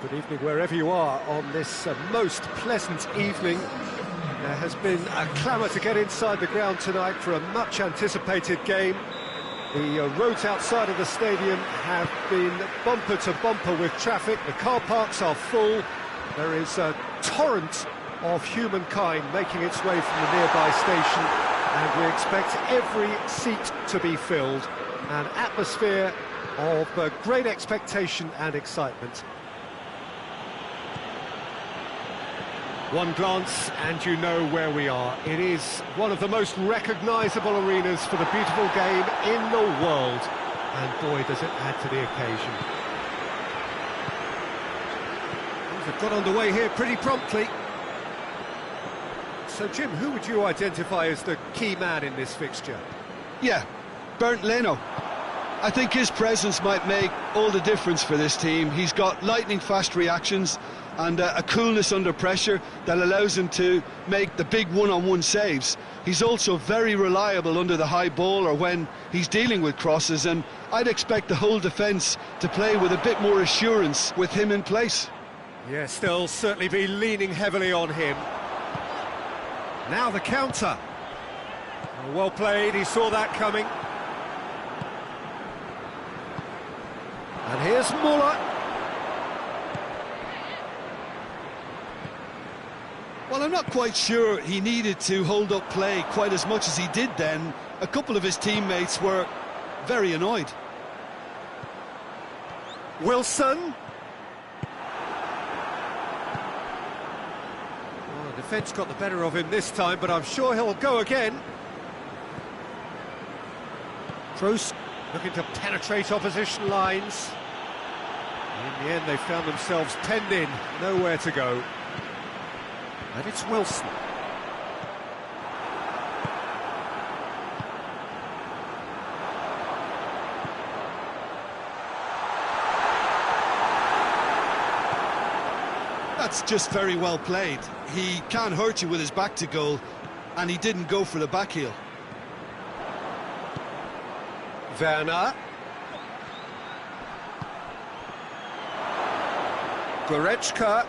Good evening wherever you are on this most pleasant evening. There has been a clamour to get inside the ground tonight for a much anticipated game. The roads outside of the stadium have been bumper to bumper with traffic. The car parks are full. There is a torrent of humankind making its way from the nearby station, and we expect every seat to be filled. An atmosphere of great expectation and excitement. One glance and you know where we are. It is one of the most recognisable arenas for the beautiful game in the world. And boy, does it add to the occasion. Things have got underway here pretty promptly. So Jim, who would you identify as the key man in this fixture? Yeah, Bernd Leno. I think his presence might make all the difference for this team. He's got lightning-fast reactions and a coolness under pressure that allows him to make the big one-on-one saves. He's also very reliable under the high ball or when he's dealing with crosses, and I'd expect the whole defence to play with a bit more assurance with him in place. Yes, they'll certainly be leaning heavily on him. Now the counter. Oh, well played, he saw that coming. And here's Muller. Well, I'm not quite sure he needed to hold up play quite as much as he did then. A couple of his teammates were very annoyed. Wilson. Well, the defence got the better of him this time, but I'm sure he'll go again. Kroos looking to penetrate opposition lines. In the end, they found themselves penned in, nowhere to go. And it's Wilson. That's just very well played. He can't hurt you with his back to goal, and he didn't go for the back heel. Werner. Goretzka.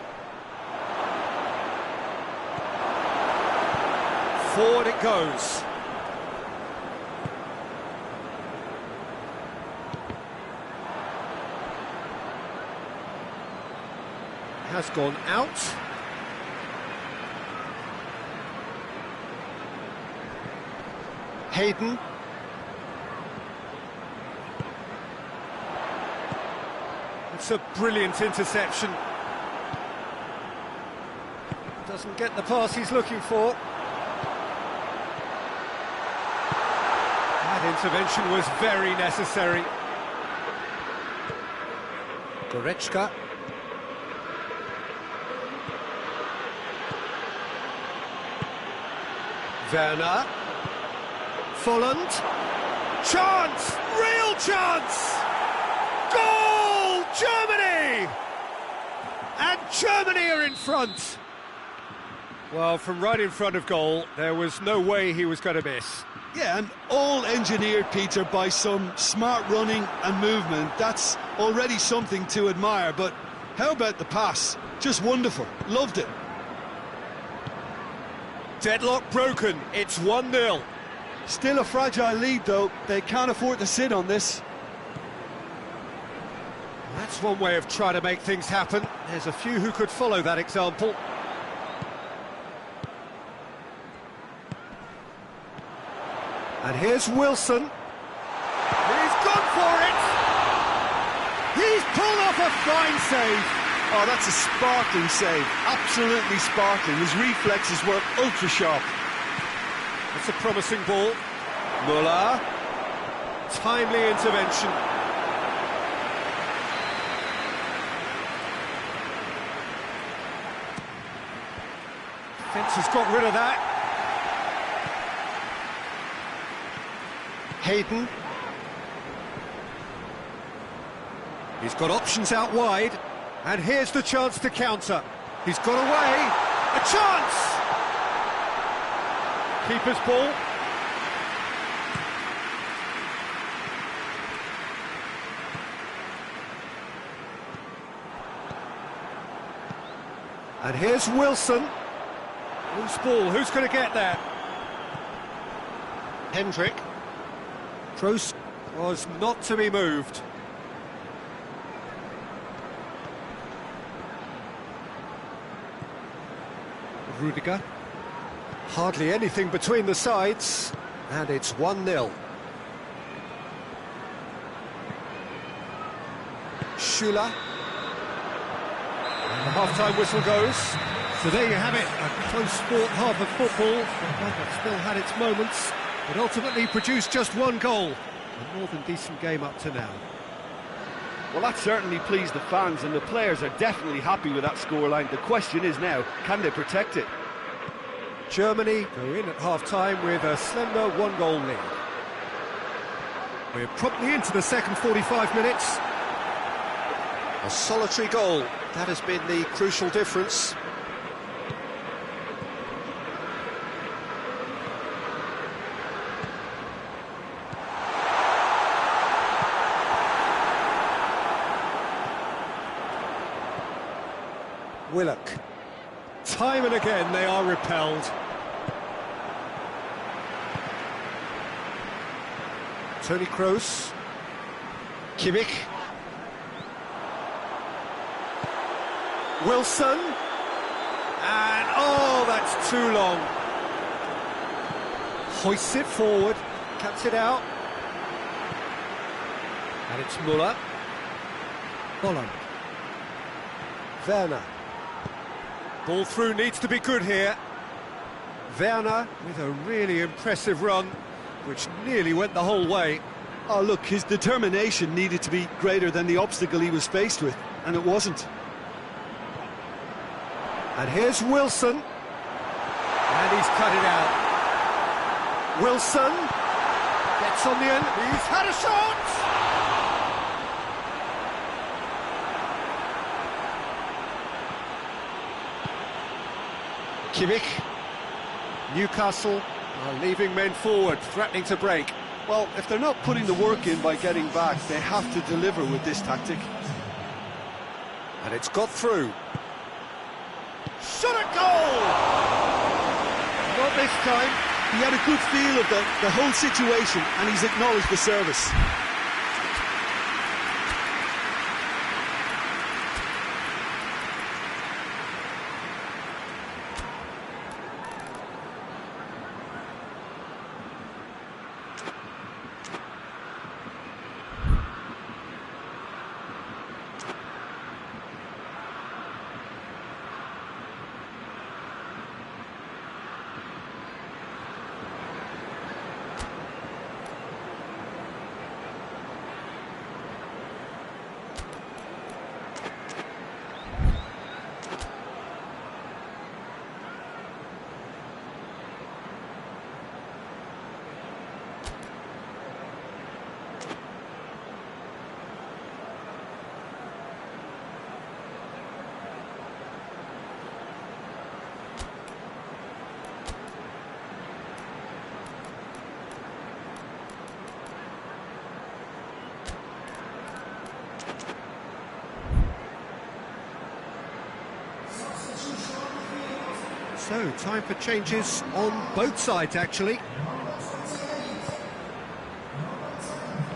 Forward it goes. Has gone out. Hayden. It's a brilliant interception. Doesn't get the pass he's looking for. That intervention was very necessary. Goretzka. Werner. Folland. Chance! Real chance! Goal! Germany! And Germany are in front! Well, from right in front of goal, there was no way he was going to miss. Yeah, and all engineered, Peter, by some smart running and movement. That's already something to admire, but how about the pass? Just wonderful. Loved it. Deadlock broken. It's 1-0. Still a fragile lead, though. They can't afford to sit on this. That's one way of trying to make things happen. There's a few who could follow that example. And here's Wilson. He's gone for it! He's pulled off a fine save! Oh, that's a sparkling save. Absolutely sparkling. His reflexes were ultra-sharp. It's a promising ball. Muller. Timely intervention. Defence has got rid of that. Hayden. He's got options out wide, and here's the chance to counter. He's got away. A chance! Keeper's ball. And here's Wilson. Loose ball, who's going to get there? Hendrick. Kroos was not to be moved. Rudiger. Hardly anything between the sides, and it's 1-0. Schüller. And the half-time whistle goes. So there you have it, a close sport half of football, one that still had its moments, but ultimately produced just one goal. A more than decent game up to now. Well, that certainly pleased the fans, and the players are definitely happy with that scoreline. The question is now, can they protect it? Germany go in at half-time with a slender one-goal lead. We're promptly into the second 45 minutes. A solitary goal, that has been the crucial difference. Willock. Time and again they are repelled. Toni Kroos. Kimmich. Wilson. And oh, that's too long. Hoists it forward, cuts it out. And it's Müller. Holland. Werner. Ball through needs to be good here. Werner with a really impressive run, which nearly went the whole way. Oh, look, his determination needed to be greater than the obstacle he was faced with, and it wasn't. And here's Wilson. And he's cut it out. Wilson gets on the end. He's had a shot! Kimmich. Newcastle are leaving men forward, threatening to break. Well, if they're not putting the work in by getting back, they have to deliver with this tactic. And it's got through. Shot at goal! Not this time. He had a good feel of the whole situation, and he's acknowledged the service. So, time for changes on both sides, actually.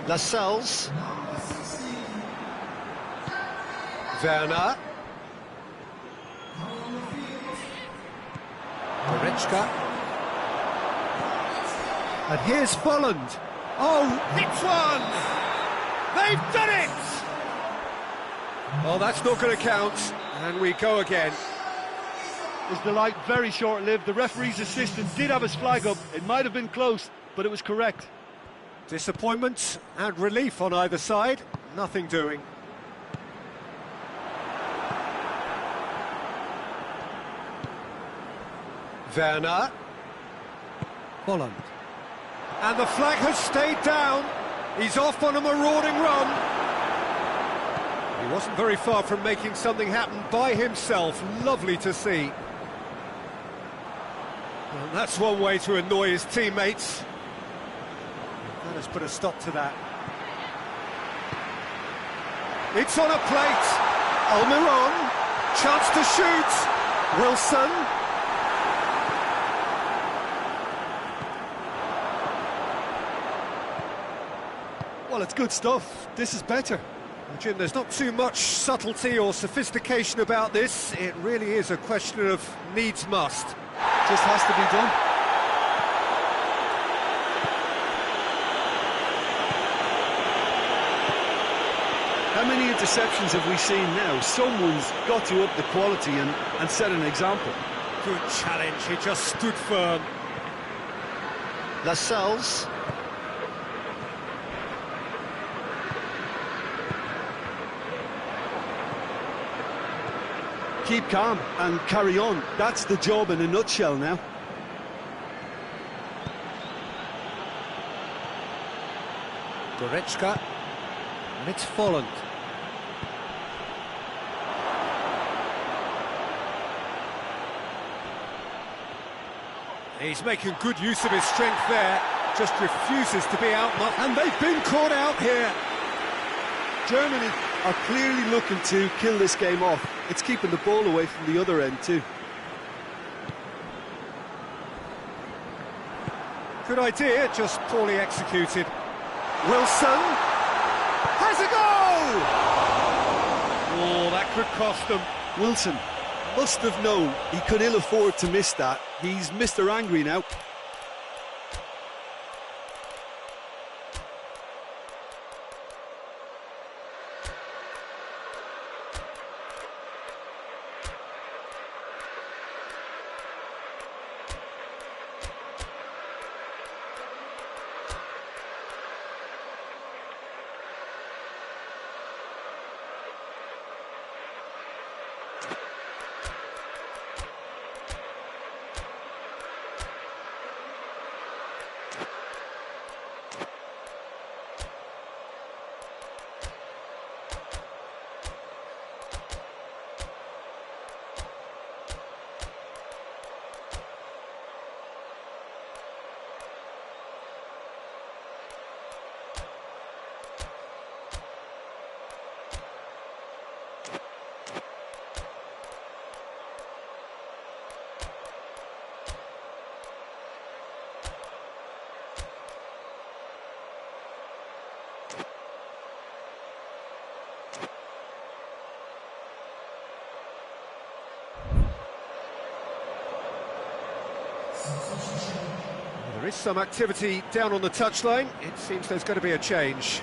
Lascelles. Werner. Goretzka. And here's Bolland. Oh, hits one! They've done it! Oh, that's not going to count. And we go again. Was the light very short-lived? The referee's assistant did have his flag up. It might have been close, but it was correct. Disappointment and relief on either side. Nothing doing. Werner. Bolland. And the flag has stayed down. He's off on a marauding run. He wasn't very far from making something happen by himself. Lovely to see. Well, that's one way to annoy his teammates. Let us put a stop to that. It's on a plate. Almiron, chance to shoot. Wilson. Well, it's good stuff. This is better. Jim, there's not too much subtlety or sophistication about this. It really is a question of needs must. Just has to be done. How many interceptions have we seen now? Someone's got to up the quality and set an example. Good challenge, he just stood firm. Lascelles. Keep calm and carry on. That's the job in a nutshell now. Goretzka. Mitfolland. He's making good use of his strength there, just refuses to be outmuscled, and they've been caught out here. Germany are clearly looking to kill this game off. It's keeping the ball away from the other end too. Good idea, just poorly executed. Wilson has a goal! Oh, that could cost them. Wilson must have known he could ill afford to miss that. He's Mr. Angry now. There is some activity down on the touchline. It seems there's going to be a change.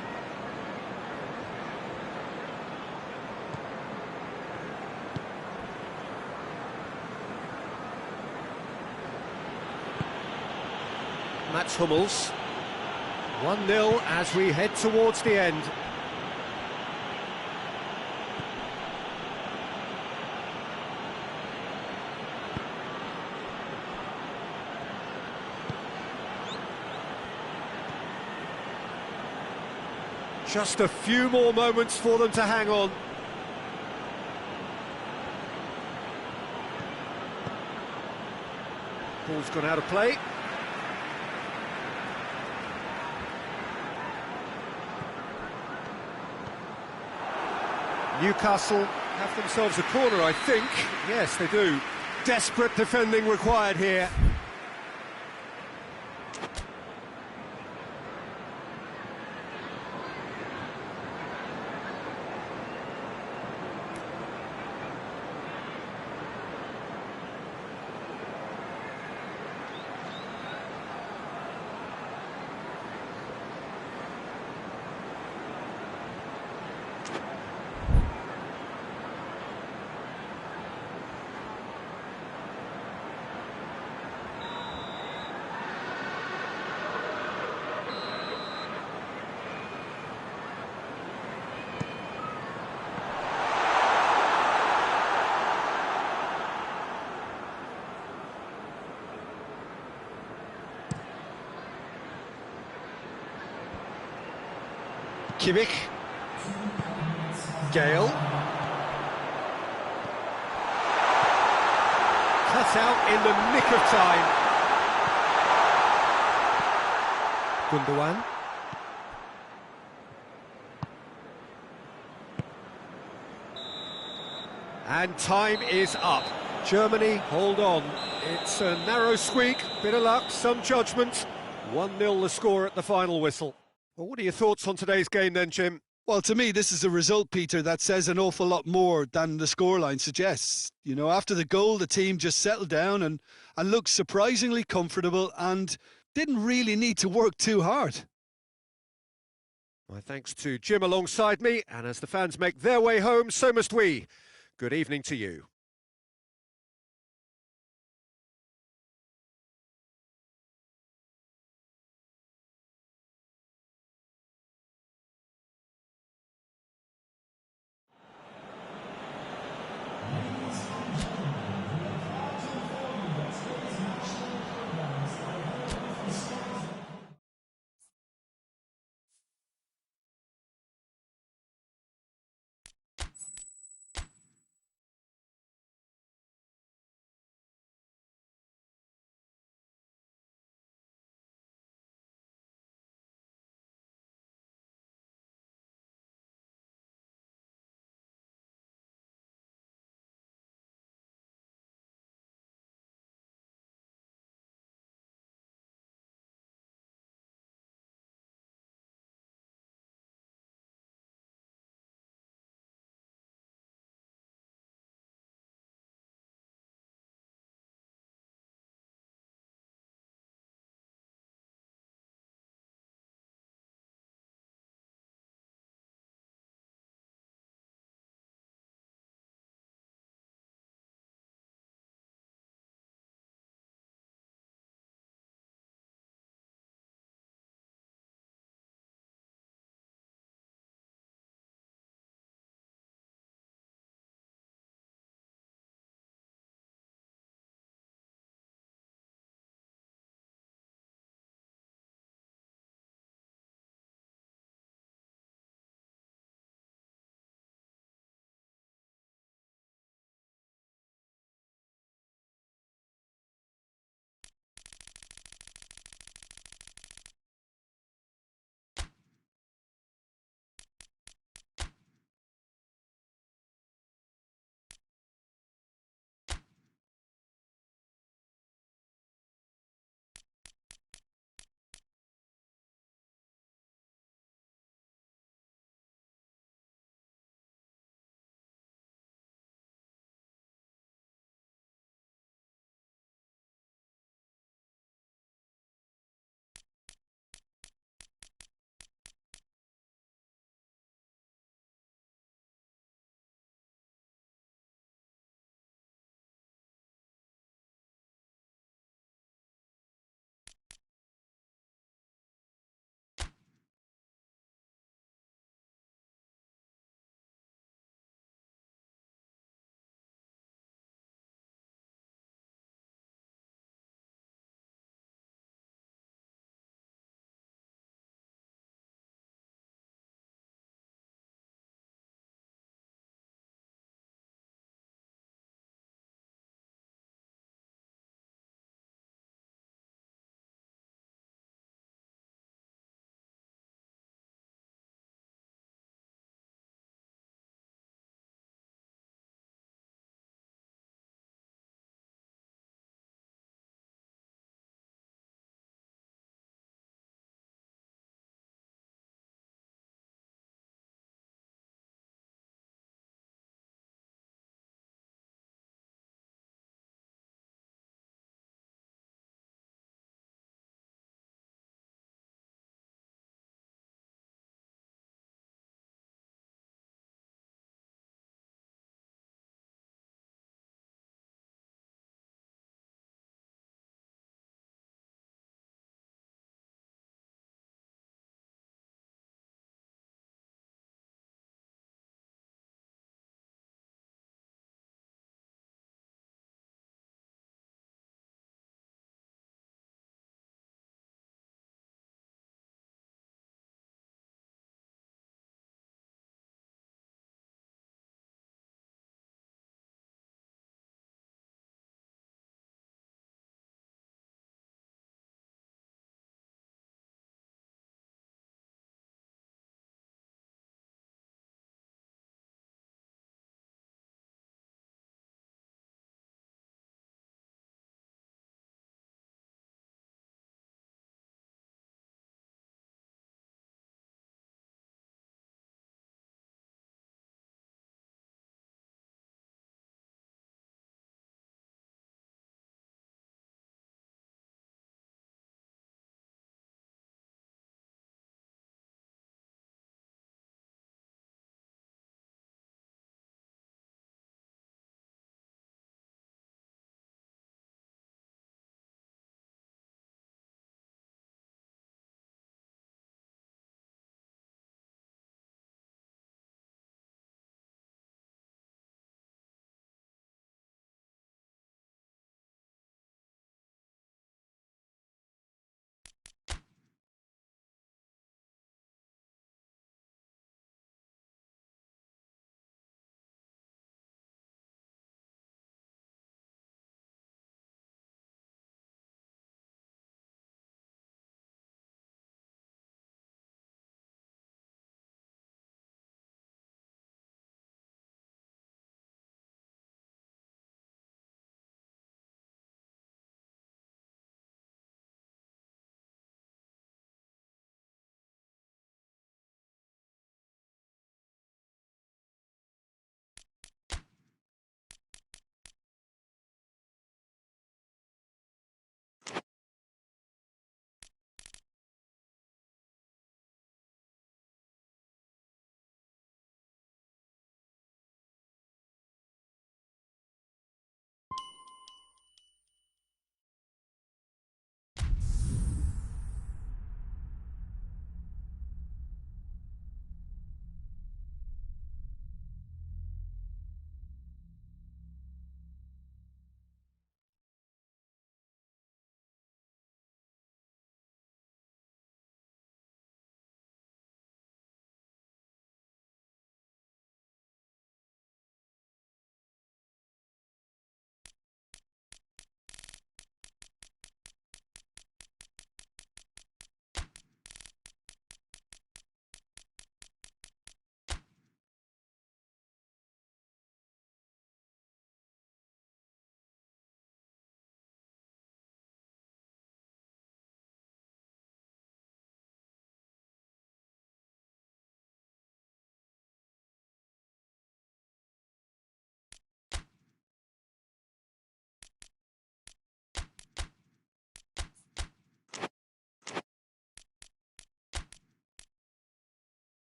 Mats Hummels. 1-0 as we head towards the end. Just a few more moments for them to hang on. Ball's gone out of play. Newcastle have themselves a corner, I think. Yes, they do. Desperate defending required here. Kimmich. Gale. Cut out in the nick of time. Gundogan. And time is up. Germany, hold on. It's a narrow squeak, bit of luck, some judgment. 1-0 the score at the final whistle. Well, what are your thoughts on today's game then, Jim? Well, to me, this is a result, Peter, that says an awful lot more than the scoreline suggests. You know, after the goal, the team just settled down and looked surprisingly comfortable and didn't really need to work too hard. My thanks to Jim alongside me, and as the fans make their way home, so must we. Good evening to you.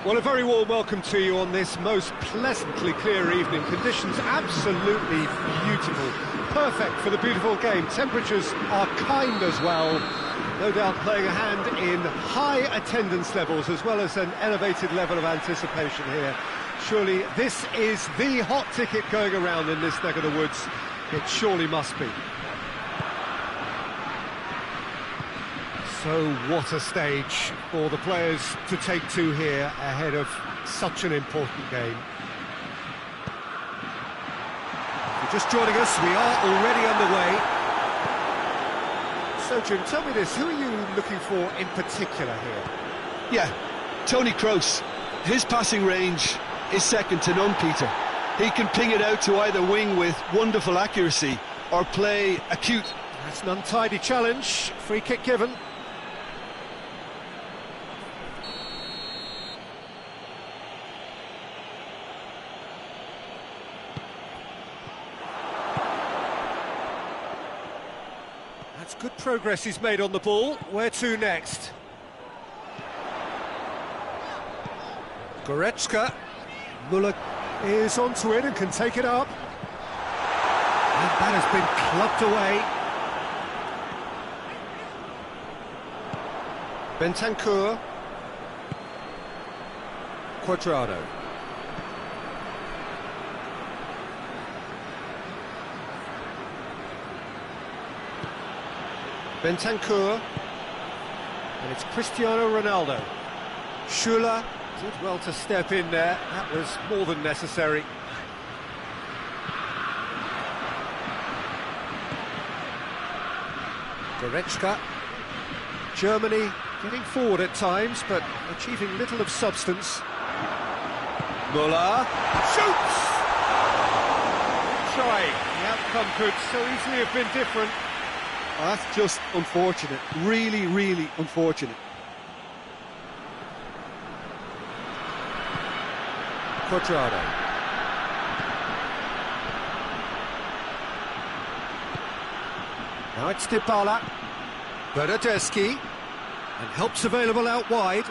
Well, a very warm welcome to you on this most pleasantly clear evening. Conditions absolutely beautiful. Perfect for the beautiful game. Temperatures are kind as well. No doubt playing a hand in high attendance levels as well as an elevated level of anticipation here. Surely this is the hot ticket going around in this neck of the woods. It surely must be. So what a stage for the players to take to here ahead of such an important game. If you're just joining us, we are already underway. So Jim, tell me this, who are you looking for in particular here? Yeah, Tony Kroos. His passing range is second to none, Peter. He can ping it out to either wing with wonderful accuracy or play acute. That's an untidy challenge, free kick given. That's good progress he's made on the ball. Where to next? Goretzka. Müller is onto it and can take it up. And that has been clubbed away. Bentancur. Quadrado. Bentancur, and it's Cristiano Ronaldo. Schüller did well to step in there, that was more than necessary. Goretzka. Germany getting forward at times, but achieving little of substance. Müller shoots! Try. The outcome could so easily have been different. Oh, that's just unfortunate, really, really unfortunate. Quadrado. Now it's Dybala. Bernardeschi. And help's available out wide.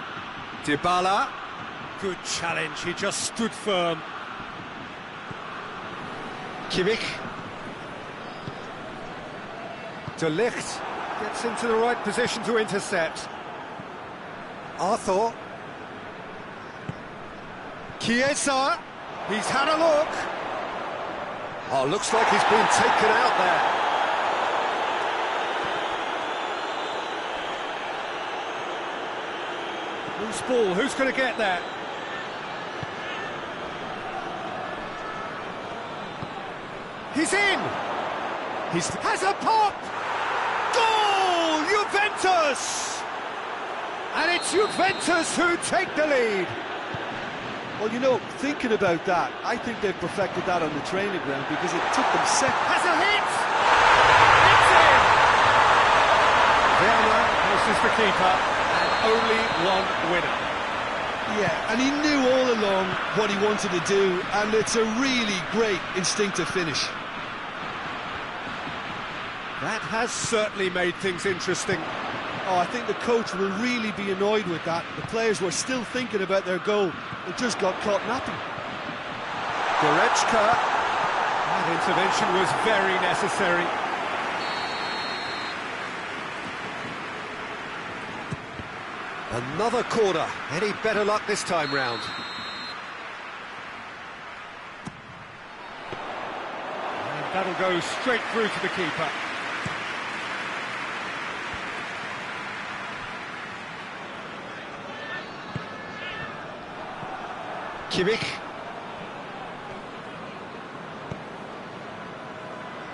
Dybala. Good challenge, he just stood firm. Kimmich. De Ligt gets into the right position to intercept. Arthur. Chiesa. He's had a look. Oh, looks like he's been taken out there. Loose ball, who's going to get that? He's in! He has a pop! Goal! Juventus! And it's Juventus who take the lead. Well, you know, thinking about that, I think they've perfected that on the training ground because it took them seconds. Has a hit! It's in! Werner versus the keeper, and only one winner. Yeah, and he knew all along what he wanted to do, and it's a really great instinctive finish. That has certainly made things interesting. Oh, I think the coach will really be annoyed with that. The players were still thinking about their goal and just got caught napping. Goretzka. That intervention was very necessary. Another corner. Any better luck this time round? And that'll go straight through to the keeper. Kimmich.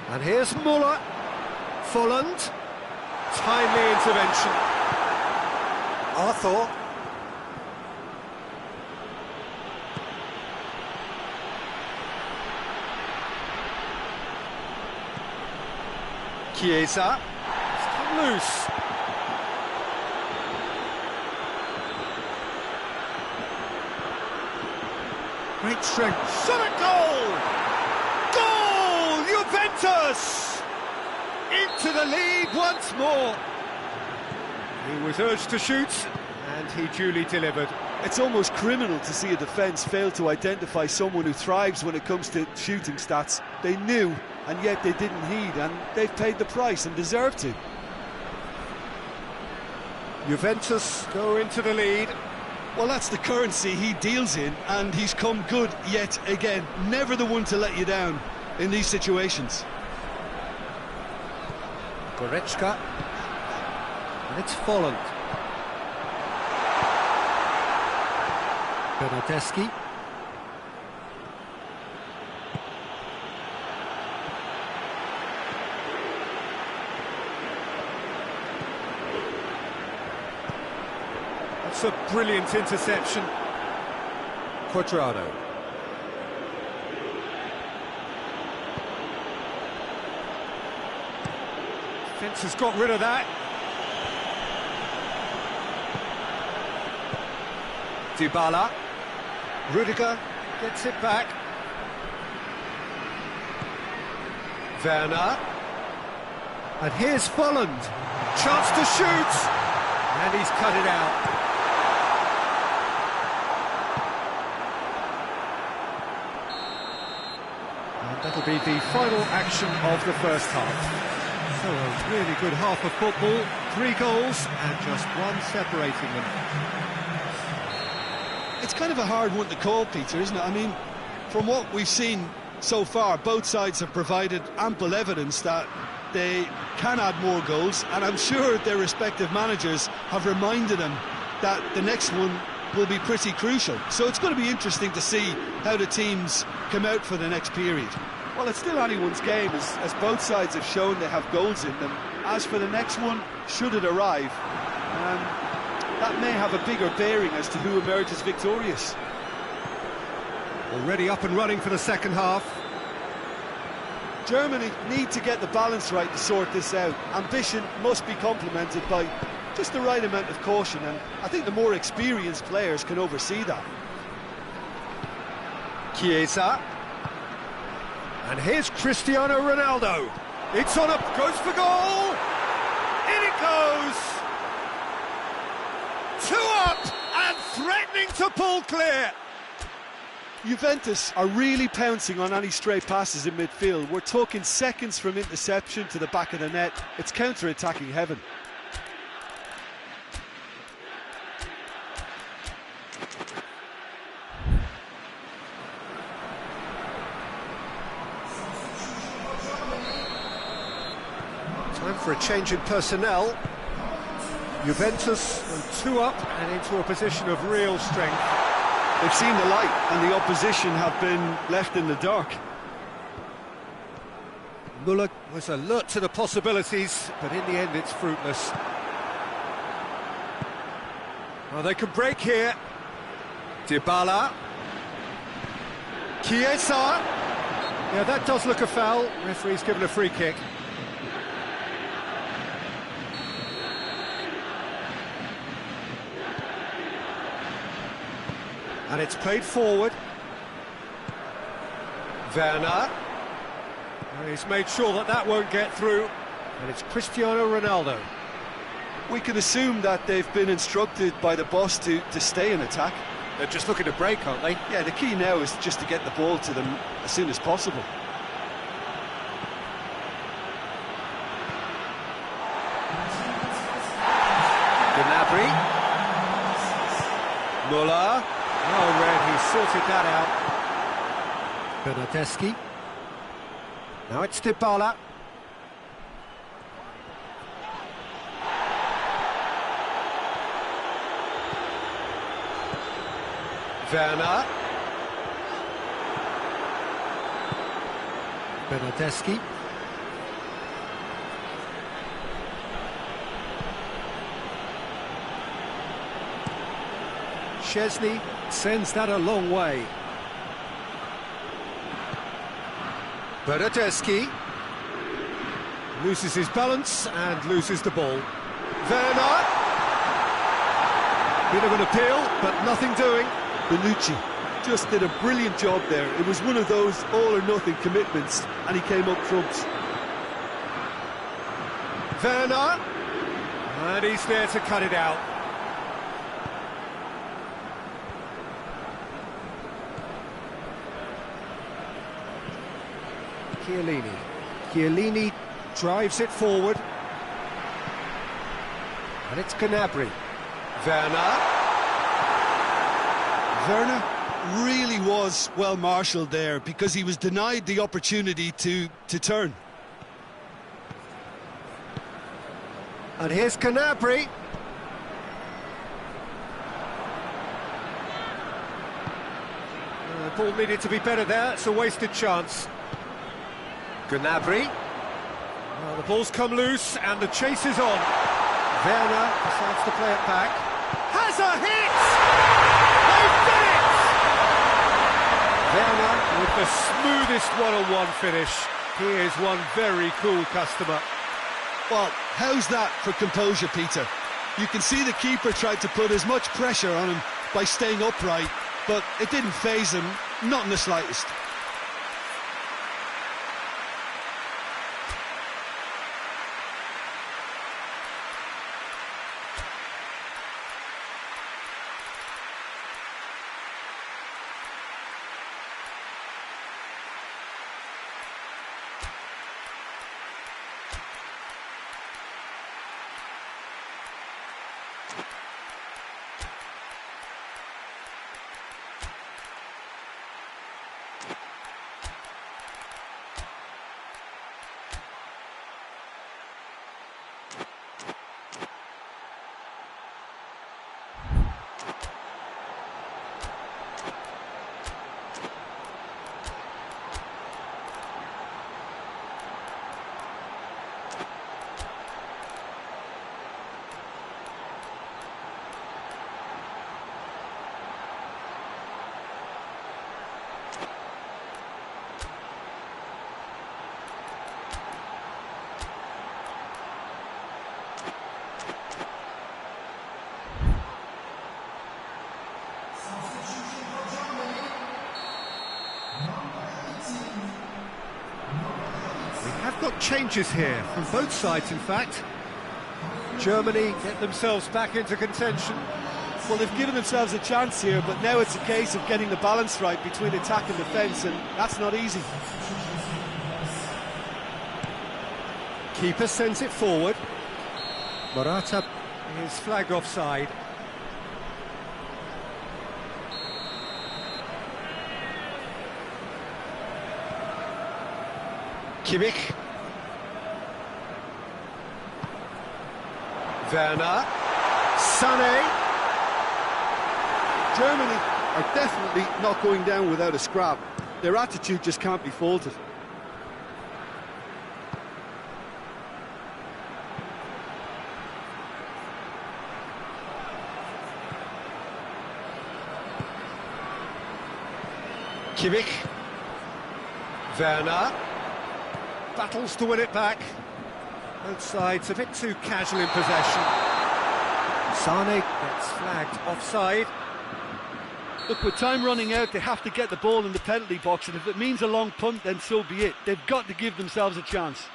And here's Müller. Folland. Timely intervention. Arthur. Chiesa. It's come loose. Great strength. Shot at goal! Goal! Juventus! Into the lead once more. He was urged to shoot, and he duly delivered. It's almost criminal to see a defence fail to identify someone who thrives when it comes to shooting stats. They knew, and yet they didn't heed, and they've paid the price and deserve to. Juventus go into the lead. Well, that's the currency he deals in, and he's come good yet again. Never the one to let you down in these situations. Goretzka. And it's Folland. Bernardeschi. That's a brilliant interception. Quadrado. Defence has got rid of that. Dybala. Rudiger gets it back. Werner. And here's Folland. Chance to shoot. And he's cut it out. And that'll be the final action of the first half. So a really good half of football. 3 goals and just one separating them. It's kind of a hard one to call, Peter, isn't it? I mean, from what we've seen so far, both sides have provided ample evidence that they can add more goals, and I'm sure their respective managers have reminded them that the next one will be pretty crucial. So it's going to be interesting to see how the teams come out for the next period. Well, it's still anyone's game, as both sides have shown they have goals in them. As for the next one, should it arrive, that may have a bigger bearing as to who emerges victorious. Already up and running for the second half. Germany need to get the balance right to sort this out. Ambition must be complemented by just the right amount of caution, and I think the more experienced players can oversee that. Chiesa. And here's Cristiano Ronaldo. It's on up, goes for goal. In it goes. 2 up and threatening to pull clear. Juventus are really pouncing on any stray passes in midfield. We're talking seconds from interception to the back of the net. It's counter-attacking heaven. Time for a change in personnel. Juventus on 2 up and into a position of real strength. They've seen the light and the opposition have been left in the dark. Müller was alert to the possibilities, but in the end it's fruitless. Well, they could break here. Dybala. Chiesa. Yeah, that does look a foul. Referee's given a free kick. And it's played forward. Werner. And he's made sure that that won't get through. And it's Cristiano Ronaldo. We can assume that they've been instructed by the boss to stay in attack. They're just looking to break, aren't they? Yeah, the key now is just to get the ball to them as soon as possible. Gnabry. Müller. Oh, Red, he sorted that out. Bernardeschi. Now it's Dybala. Werner. Bernardeschi. Szczesny sends that a long way. Bernardeschi loses his balance and loses the ball. Werner. Bit of an appeal, but nothing doing. Bonucci just did a brilliant job there. It was one of those all-or-nothing commitments, and he came up trumps. Werner. And he's there to cut it out. Chiellini. Chiellini drives it forward. And it's Gnabry. Werner. Werner really was well marshalled there because he was denied the opportunity to turn. And here's Gnabry. The ball needed to be better there, it's a wasted chance. Gnabry. Well, the ball's come loose and the chase is on. Werner decides to play it back. Has a hit! They've done it! Werner with the smoothest one-on-one finish. He is one very cool customer. Well, how's that for composure, Peter? You can see the keeper tried to put as much pressure on him by staying upright, but it didn't faze him, not in the slightest. Have got changes here from both sides, in fact. Germany get themselves back into contention. Well, they've given themselves a chance here, but now it's a case of getting the balance right between attack and defence, and that's not easy. Keeper sends it forward. Morata is flagged offside. Kimmich. Werner. Sané. Germany are definitely not going down without a scrap. Their attitude just can't be faulted. Kimmich. Werner. Battles to win it back. Both sides a bit too casual in possession. Sané gets flagged offside. Look, with time running out, they have to get the ball in the penalty box, and if it means a long punt, then so be it. They've got to give themselves a chance.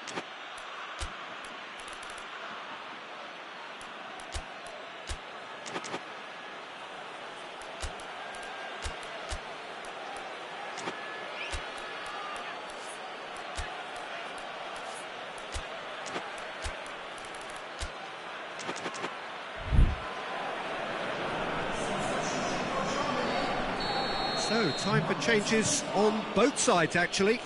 So, time for changes on both sides, actually.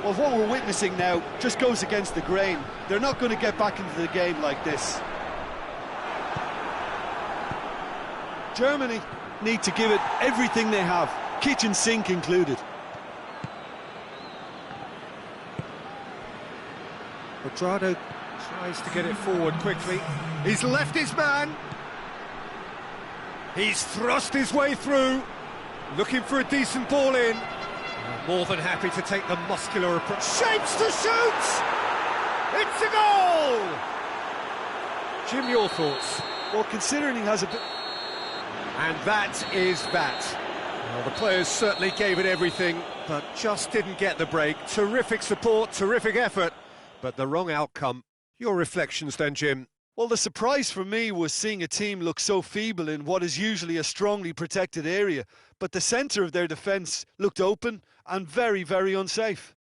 Well, what we're witnessing now just goes against the grain. They're not going to get back into the game like this. Germany need to give it everything they have, kitchen sink included. Quadrado tries to get it forward quickly. He's left his man. He's thrust his way through, looking for a decent ball in. More than happy to take the muscular approach. Shapes to shoot! It's a goal! Jim, your thoughts? Well, considering he has a bit... And that is that. Well, the players certainly gave it everything, but just didn't get the break. Terrific support, terrific effort, but the wrong outcome. Your reflections then, Jim? Well, the surprise for me was seeing a team look so feeble in what is usually a strongly protected area, but the centre of their defence looked open and very, very unsafe.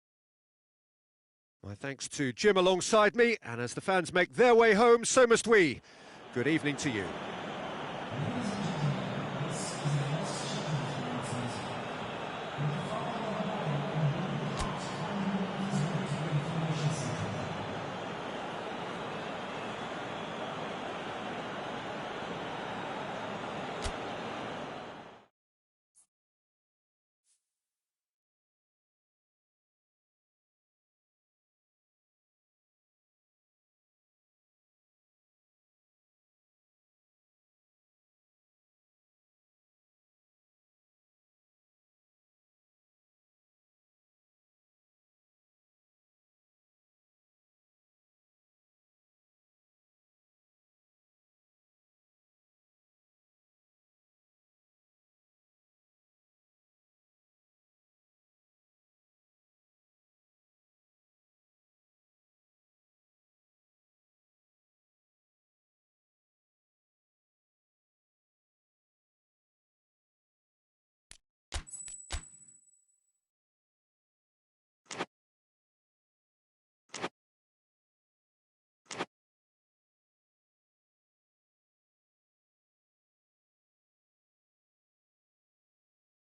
My thanks to Jim alongside me, and as the fans make their way home, so must we. Good evening to you.